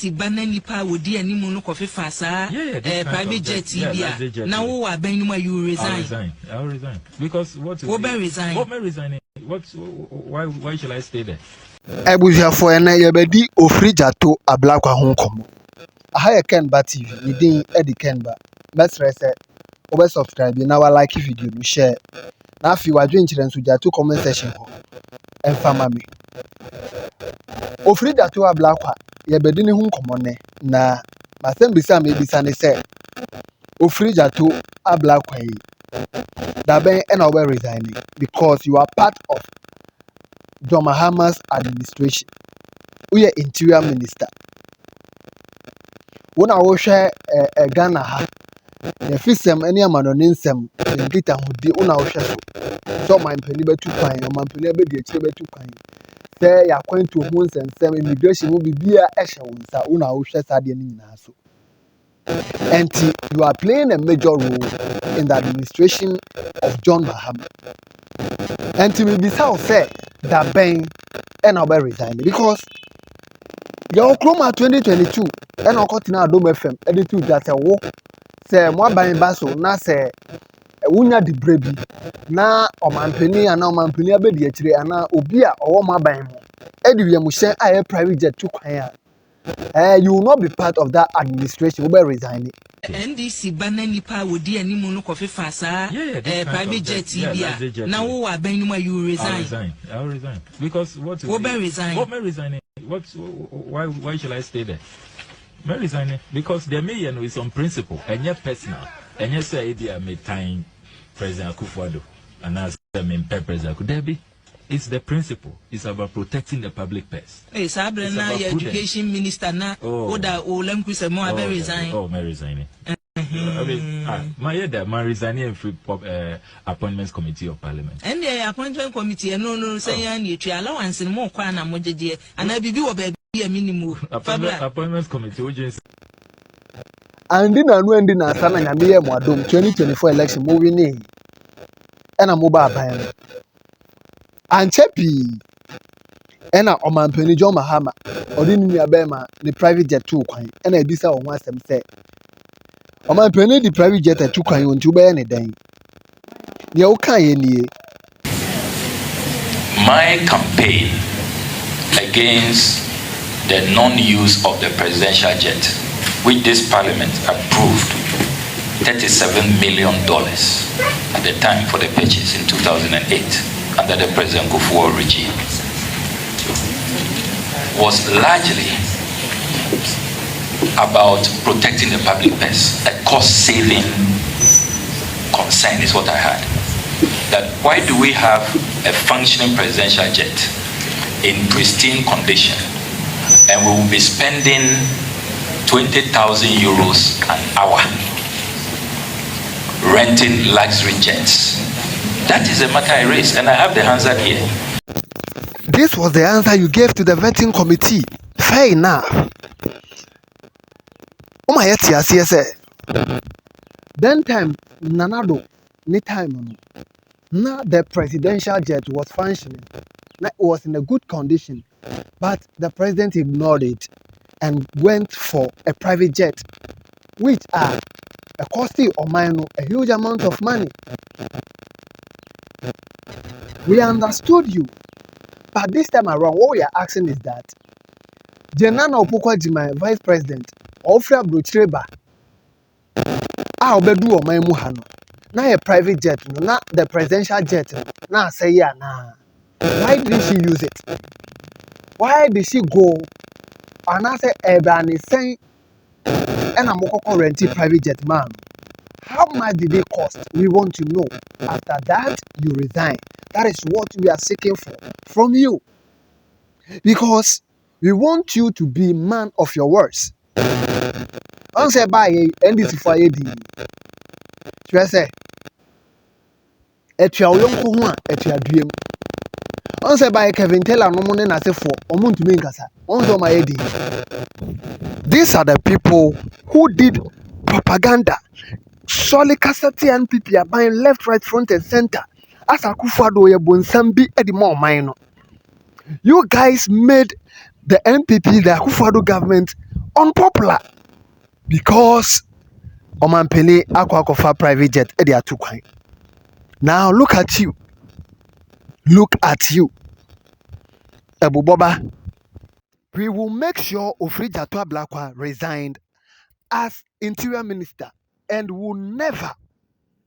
NDC banner nipa would dear Nimuno coffee fasa, private jet TV. Now, I bang you resign. I'll resign. Because what resign? What may resign? Why shall I stay there? Ebuja for an ayabedi Okudzato Ablakwa home come. I hire Ken Ba TV, you didn't Eddie Ken Ba. Let's rest over subscribe. Now I like video, you share. Now if you are doing children to two comment section and family. Okudzato Ablakwa, yabedi ni home come na masem bisa me bisa ne say Okudzato Ablakwa daben and our resigning because you are part of John Mahama's administration. We are interior minister. When I was share Ghana ha, the fisem any amanonism, the guitar who did una share. So my penny be 2 coin, my penny be the chebe 2 coin. Say ya going to homes and some immigration will be beer echelons that una share sardine so. And you are playing a major role in the administration of John Mahama. And to be so fair that Ben and I'll resign because your Chroma 2022 and I'll cut in our Dome FM edited that a walk say more buying basso na say Wunya di brebi na omampeni ana omampeni abedi akire ana obi a owo maban mo ediwe mu hye aye private jet to kwan a you will not be part of that administration. We resign. NDC banner nipa would dear Nimuno coffee fasa, private jet TV. Now, I bang you resign. I'll resign. Because what may resign? What may resign? Why shall I stay there? May resign because the million is on principle and yet personal. And yes, I made time President Akufo-Addo and as I mean President Akufo-Addo. It's the principle. It's about protecting the public purse. Hey, Sabrina, your education minister na oda olem kwise mo abe resign. Oh, may resign. I mean, my resigning free appointments committee of parliament. And the appointment committee, no, say you try allowance in more kwana mojeje, and I be or baby a minimum. Appointments committee, which is. And then I know in the Sana Yamia Adom 2024 election moving in. And a mobile ban. And Chepi and a Omampeni John Mahama or in Yabema the private jet 2 coin and I bisa on once them say Omampeni the private jet at 2 coin on 2 by any day. My campaign against the non-use of the presidential jet, which this parliament approved $37 million at the time for the purchase in 2008. Under the President Akufo-Addo regime, was largely about protecting the public purse. A cost-saving concern is what I had. That why do we have a functioning presidential jet in pristine condition, and we will be spending 20,000 euros an hour renting luxury jets? That is a matter I raised, and I have the answer here. This was the answer you gave to the vetting committee. Fair enough. Oh my yes. Then time Nanado, ni time now the presidential jet was functioning. It was in a good condition, but the president ignored it and went for a private jet, which are a costly or minor, a huge amount of money. We understood you, but this time around, what we are asking is that Jenana Opoku-Agyeman, Vice President, Ofra Brochireba, Obedu or Muhano, now a private jet, not the presidential jet. Now say yeah, nah. Why did she use it? Why did she go? And I say, Ebani saying, and I'm renting private jet, man. How much did it cost? We want to know. After that, you resign. That is what we are seeking for from you. Because we want you to be man of your words. Answer by NDC for AD. You say, at your young Kuhua, at your dream. Answer by Kevin Taylor, no money as a for Omuntu Minkasa. On my AD. These are the people who did propaganda. Surely Kasati and NPP are buying left, right, front, and center. As Akufo-Addo Yebonsambi Edimo Minor. You guys made the NPP, the Akufo-Addo government, unpopular because Omampele akwa private jet they are too quiet. Now look at you. Look at you. Abu Boba. We will make sure Okudzato Ablakwa resigned as interior minister and will never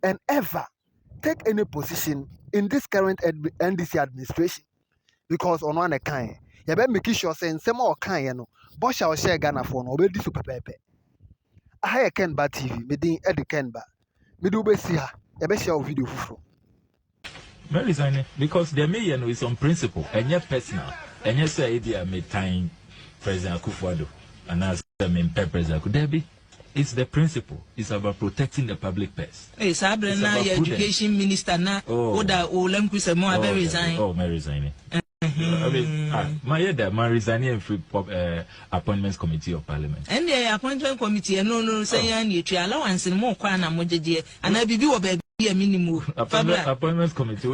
and ever take any position in this current NDC administration because on one kind, you better make sure saying some more kind, Bosha or share Ghana for no be super pepe. I hire Kenba TV, me din Eddie Kenba. Me do be see her, you better share video for. Me resign because the mayor is on principle and yet personal and yes say idea me time President Akufo-Addo and as President Kudebi. It's the principle. It's about protecting the public purse. Hey, Sabra na education minister na oda olem kuse mo abe resign. Oh, me resign. I mean, my head, my resigning and free appointments committee of parliament. And the appointment committee, no, say you allowance and more kwana mojeje, and I be a minimum. Appointments committee,